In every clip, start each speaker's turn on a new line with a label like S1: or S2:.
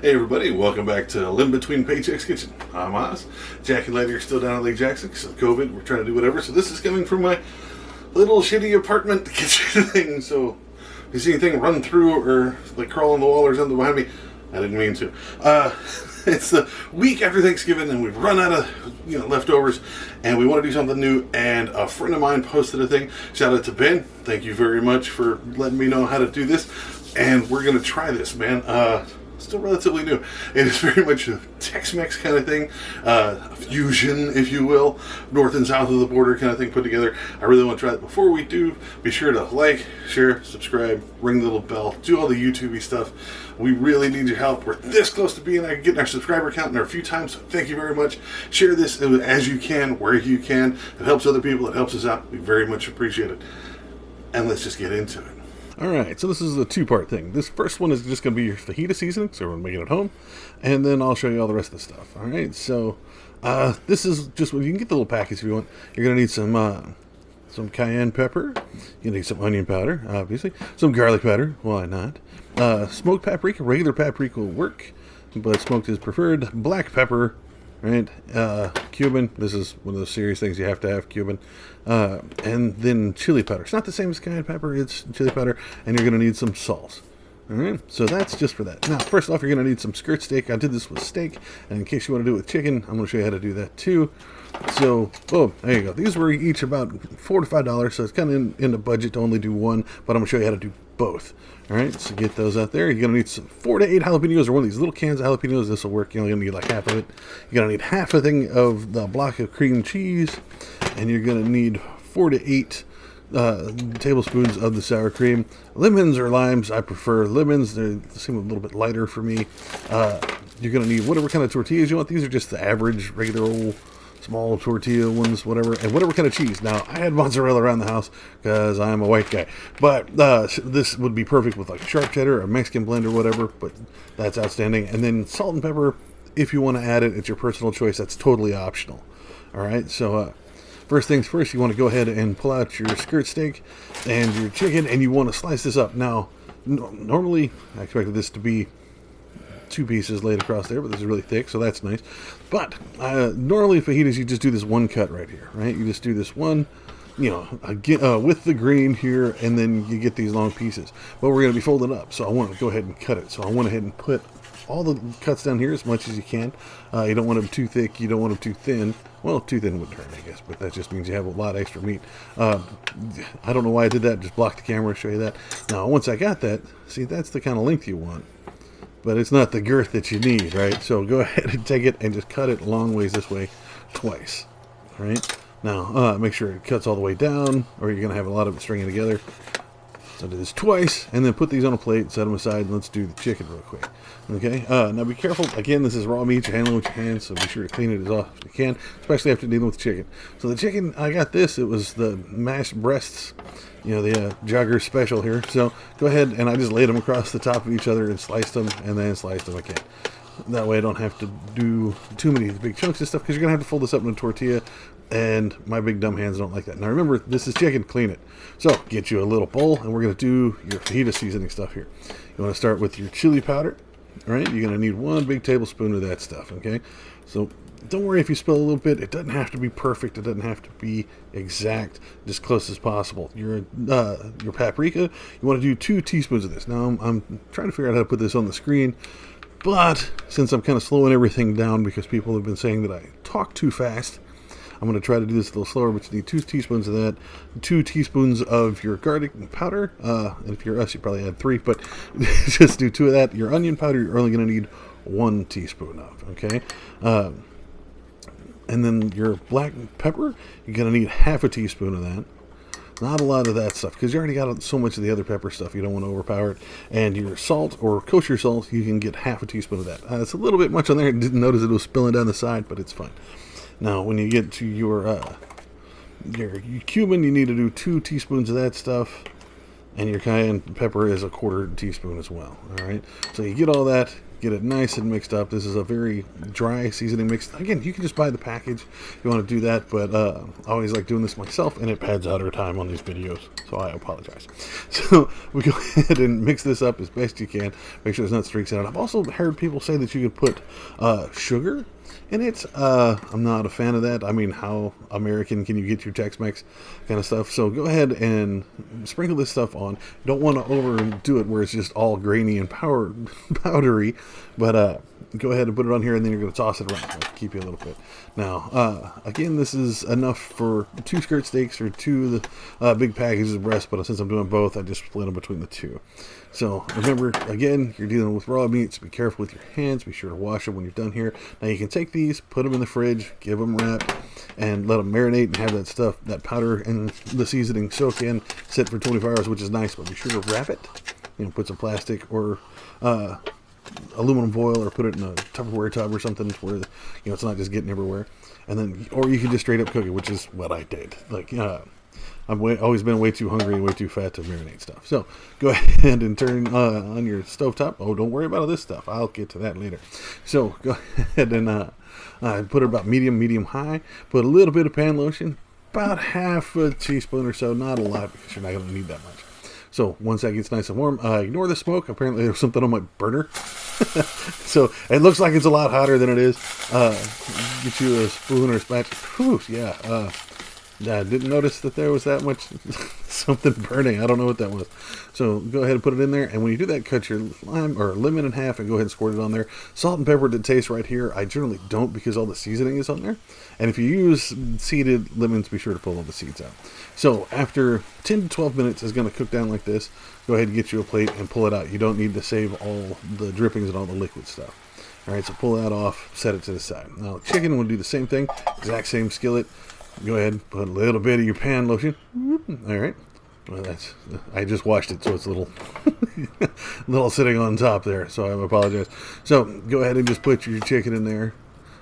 S1: Hey everybody, welcome back to Limb Between Paychecks Kitchen. I'm Oz. Jack and Lady are still down at Lake Jackson because of COVID. We're trying to do whatever. So this is coming from my little shitty apartment kitchen thing. So if you see anything run through or like crawl on the wall or something behind me, I didn't mean to. It's the week after Thanksgiving and we've run out of leftovers and we want to do something new, and a friend of mine posted a thing. Shout out to Ben. Thank you very much for letting me know how to do this. And we're going to try this, man. Still relatively new. It is very much a Tex-Mex kind of thing, a fusion, if you will, north and south of the border kind of thing put together. I really want to try it. Before we do, be sure to like, share, subscribe, ring the little bell, do all the YouTube-y stuff. We really need your help. We're this close to getting our subscriber count in there a few times, so thank you very much. Share this as you can, where you can. It helps other people. It helps us out. We very much appreciate it. And let's just get into it. Alright, so this is a two-part thing. This first one is just going to be your fajita seasoning, so everyone make it at home, and then I'll show you all the rest of the stuff. Alright, so this is just, you can get the little package if you want. You're going to need some cayenne pepper, you need some onion powder, obviously, some garlic powder, why not, smoked paprika, regular paprika will work, but smoked is preferred, black pepper, right, cumin, this is one of those serious things you have to have, cumin, and then chili powder. It's not the same as cayenne pepper, it's chili powder, and you're going to need some salt. Alright, so that's just for that. Now, first off, you're going to need some skirt steak. I did this with steak, and in case you want to do it with chicken, I'm going to show you how to do that too. So, oh, there you go. These were each about $4 to $5, so it's kind of in the budget to only do one, but I'm going to show you how to do both. Alright, so get those out there. You're going to need some 4 to 8 jalapenos, or one of these little cans of jalapenos. This will work. You're only going to need like half of it. You're going to need half a thing of the block of cream cheese, and you're going to need 4 to 8 tablespoons of the sour cream. Lemons or limes, I prefer lemons. They seem a little bit lighter for me. You're going to need whatever kind of tortillas you want. These are just the average, regular old small tortilla ones, whatever, and whatever kind of cheese. Now, I had mozzarella around the house because I'm a white guy, but this would be perfect with like sharp cheddar or Mexican blend or whatever, but that's outstanding. And then salt and pepper, if you want to add it, it's your personal choice. That's totally optional. All right, so first things first, you want to go ahead and pull out your skirt steak and your chicken, and you want to slice this up. Now, normally, I expected this to be 2 pieces laid across there, but this is really thick, so that's nice. But normally fajitas, you just do this one cut right here, right? You just do this one, with the green here, and then you get these long pieces. But we're going to be folded up, so I want to go ahead and cut it. So I went ahead and put all the cuts down here as much as you can. You don't want them too thick, you don't want them too thin. Well, too thin wouldn't hurt, I guess, but that just means you have a lot of extra meat. I don't know why I did that, just block the camera, show you that. Now, once I got that, see, that's the kind of length you want. But it's not the girth that you need, right? So go ahead and take it and just cut it long ways this way twice, right? Now, make sure it cuts all the way down, or you're going to have a lot of it stringing together. So do this twice, and then put these on a plate, set them aside, and let's do the chicken real quick. Okay, now be careful. Again, this is raw meat. You're handling with your hands, so be sure to clean it as often as you can, especially after dealing with chicken. So the chicken, I got this. It was the mashed breasts, the jogger special here. So go ahead, and I just laid them across the top of each other and sliced them, and then sliced them again. That way I don't have to do too many big chunks of stuff, because you're going to have to fold this up in a tortilla, and my big dumb hands don't like that. Now remember, this is chicken, clean it. So get you a little bowl, and we're going to do your fajita seasoning stuff here. You want to start with your chili powder. All right, you're going to need 1 big tablespoon of that stuff, okay? So don't worry if you spill a little bit. It doesn't have to be perfect. It doesn't have to be exact, just close as possible. Your paprika, you want to do 2 teaspoons of this. Now, I'm trying to figure out how to put this on the screen, but since I'm kind of slowing everything down because people have been saying that I talk too fast, I'm going to try to do this a little slower, but you need 2 teaspoons of that, 2 teaspoons of your garlic powder, and if you're us, you probably add 3, but just do 2 of that. Your onion powder, you're only going to need 1 teaspoon of, okay? And then your black pepper, you're going to need half a teaspoon of that. Not a lot of that stuff, because you already got so much of the other pepper stuff, you don't want to overpower it. And your salt, or kosher salt, you can get half a teaspoon of that. It's a little bit much on there. I didn't notice it was spilling down the side, but it's fine. Now, when you get to your cumin, you need to do 2 teaspoons of that stuff, and your cayenne pepper is a 1/4 teaspoon as well. All right, so you get all that, get it nice and mixed up. This is a very dry seasoning mix. Again, you can just buy the package if you want to do that, but I always like doing this myself, and it pads out our time on these videos, so I apologize. So we go ahead and mix this up as best you can. Make sure there's not streaks in it. I've also heard people say that you could put sugar in it. I'm not a fan of that. I mean, how American can you get your Tex-Mex kind of stuff? So go ahead and sprinkle this stuff on. You don't want to overdo it where it's just all grainy and powdery, but go ahead and put it on here, and then you're going to toss it around. It'll keep you a little bit. Now, again, this is enough for 2 skirt steaks or 2 big packages of breast, but since I'm doing both, I just split them between the 2. So remember, again, you're dealing with raw meats. Be careful with your hands. Be sure to wash them when you're done here. Now you can take these, put them in the fridge, give them wrap, and let them marinate and have that stuff, that powder and the seasoning soak in, sit for 24 hours, which is nice. But be sure to wrap it. Put some plastic or aluminum foil, or put it in a Tupperware tub or something where it's not just getting everywhere. And then, or you can just straight up cook it, which is what I did. Like, I've always been way too hungry and way too fat to marinate stuff. So go ahead and turn on your stovetop. Oh, don't worry about this stuff. I'll get to that later. So go ahead and put it about medium high. Put a little bit of pan lotion, about half a teaspoon or so. Not a lot, because you're not going to need that much. So once that gets nice and warm, ignore the smoke. Apparently there's something on my burner. So it looks like it's a lot hotter than it is. Get you a spoon or a spatula. Whew, yeah. I didn't notice that there was that much something burning. I don't know what that was. So go ahead and put it in there. And when you do that, cut your lime or lemon in half and go ahead and squirt it on there. Salt and pepper to taste right here. I generally don't, because all the seasoning is on there. And if you use seeded lemons, be sure to pull all the seeds out. So after 10 to 12 minutes, it's going to cook down like this. Go ahead and get you a plate and pull it out. You don't need to save all the drippings and all the liquid stuff. All right, so pull that off, set it to the side. Now chicken will do the same thing, exact same skillet. Go ahead and put a little bit of your pan lotion. All right. Well, I just washed it, so it's a little sitting on top there, so I apologize. So go ahead and just put your chicken in there,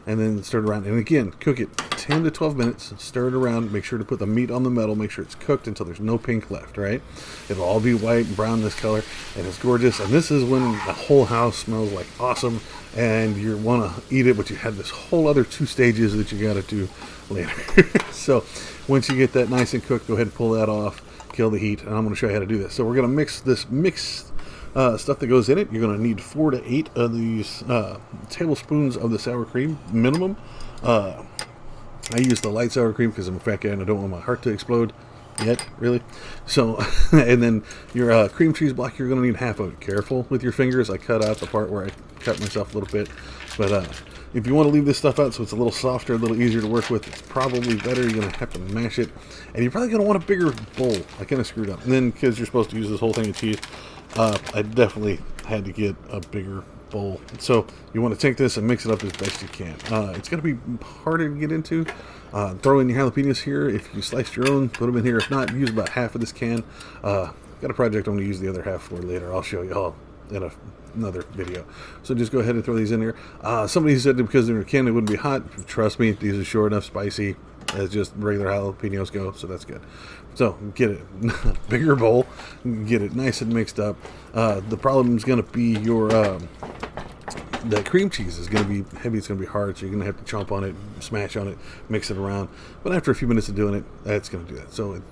S1: and then stir it around. And again, cook it 10 to 12 minutes. Stir it around. Make sure to put the meat on the metal. Make sure it's cooked until there's no pink left, right? It'll all be white and brown this color, and it's gorgeous. And this is when the whole house smells like awesome, and you want to eat it, but you had this whole other 2 stages that you got to do later. So once you get that nice and cooked, go ahead and pull that off, kill the heat, and I'm going to show you how to do this. So we're going to mix this stuff that goes in it. You're going to need 4 to 8 of these tablespoons of the sour cream minimum. I use the light sour cream because I'm a fat guy and I don't want my heart to explode yet, really. So, and then your cream cheese block, you're going to need half of it. Careful with your fingers. I cut out the part where I cut myself a little bit, but if you want to leave this stuff out so it's a little softer, a little easier to work with, it's probably better. You're going to have to mash it, and you're probably going to want a bigger bowl. I kind of screwed up. And then, because you're supposed to use this whole thing of cheese, I definitely had to get a bigger bowl. So you want to take this and mix it up as best you can. It's going to be harder to get into. Throw in your jalapenos here. If you sliced your own, put them in here. If not, use about half of this can. Got a project I'm going to use the other half for later. I'll show you all in another video. So just go ahead and throw these in here. Somebody said that because they're in a can, they wouldn't be hot. Trust me, these are sure enough spicy as just regular jalapenos go, so that's good. So get it bigger bowl, get it nice and mixed up. The problem is going to be your the cream cheese is going to be heavy. It's going to be hard, so you're going to have to chomp on it, smash on it, mix it around. But after a few minutes of doing it, that's going to do that. So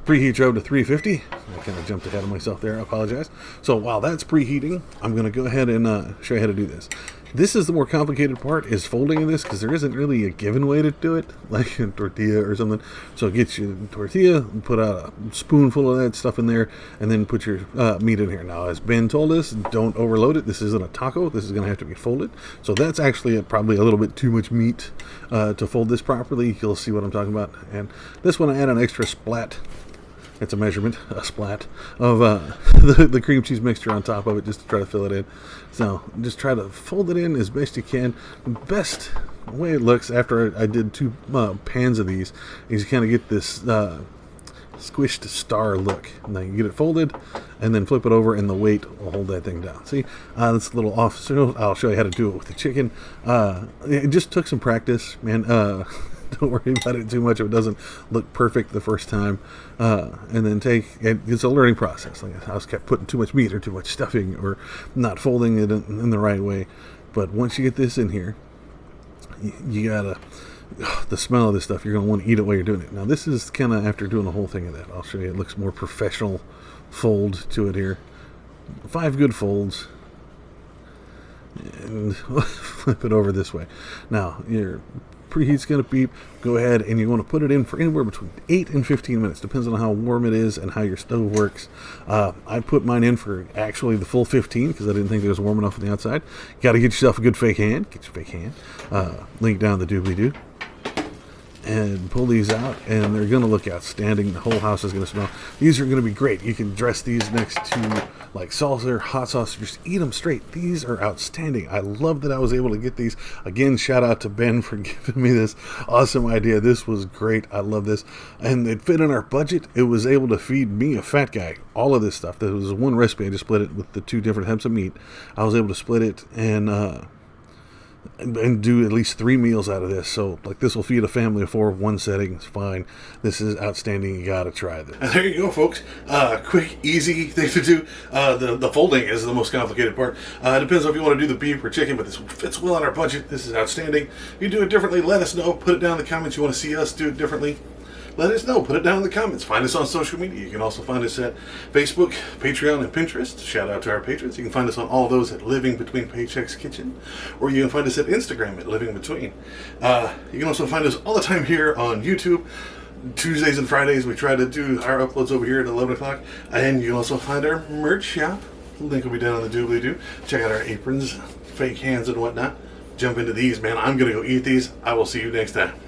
S1: preheat your oven to 350. I kind of jumped ahead of myself there. I apologize. So while that's preheating, I'm going to go ahead and show you how to do this. This is the more complicated part, is folding of this, because there isn't really a given way to do it, like a tortilla or something. So get you a tortilla, put out a spoonful of that stuff in there, and then put your meat in here. Now, as Ben told us, don't overload it. This isn't a taco. This is going to have to be folded. So that's actually probably a little bit too much meat to fold this properly. You'll see what I'm talking about. And this one, I add an extra splat. It's a measurement, a splat, of the cream cheese mixture on top of it, just to try to fill it in. So just try to fold it in as best you can. The best way it looks after I did 2 pans of these is you kind of get this squished star look. Now you get it folded and then flip it over, and the weight will hold that thing down. See, that's a little off, so I'll show you how to do it with the chicken. It just took some practice, man. Don't worry about it too much if it doesn't look perfect the first time. And then it's a learning process. Like I was kept putting too much meat or too much stuffing or not folding it in the right way. But once you get this in here, you gotta, the smell of this stuff, you're gonna want to eat it while you're doing it. Now this is kind of after doing the whole thing of that. I'll show you. It looks more professional fold to it here. 5 good folds. And flip it over this way. Now your preheat's going to beep. Go ahead and you want to put it in for anywhere between 8 and 15 minutes, depends on how warm it is and how your stove works. I put mine in for actually the full 15 because I didn't think it was warm enough on the outside. You got to get yourself a good fake hand. Get your fake hand. Link down the doobly-doo. And pull these out, and they're going to look outstanding. The whole house is going to smell. These are going to be great. You can dress these next to like salsa or hot sauce. Just eat them straight. These are outstanding. I love that I was able to get these. Again, shout out to Ben for giving me this awesome idea. This was great. I love this. And it fit in our budget. It was able to feed me, a fat guy, all of this stuff. There was one recipe. I just split it with the 2 different types of meat. I was able to split it and do at least 3 meals out of this. So like this will feed a family of 4, 1 setting. It's fine. This is outstanding. You gotta try this. And there you go, folks. Quick, easy thing to do. The folding is the most complicated part. It depends on if you want to do the beef or chicken, but this fits well on our budget. This is outstanding. If you do it differently, let us know. Put it down in the comments. You want to see us do it differently, let us know. Put it down in the comments. Find us on social media. You can also find us at Facebook, Patreon, and Pinterest. Shout out to our patrons. You can find us on all those at Living Between Paychecks Kitchen, or you can find us at Instagram at Living Between. You can also find us all the time here on YouTube. Tuesdays and Fridays we try to do our uploads over here at 11 o'clock. And you can also find our merch shop. The link will be down on the doobly-doo. Check out our aprons, fake hands, and whatnot. Jump into these, man. I'm going to go eat these. I will see you next time.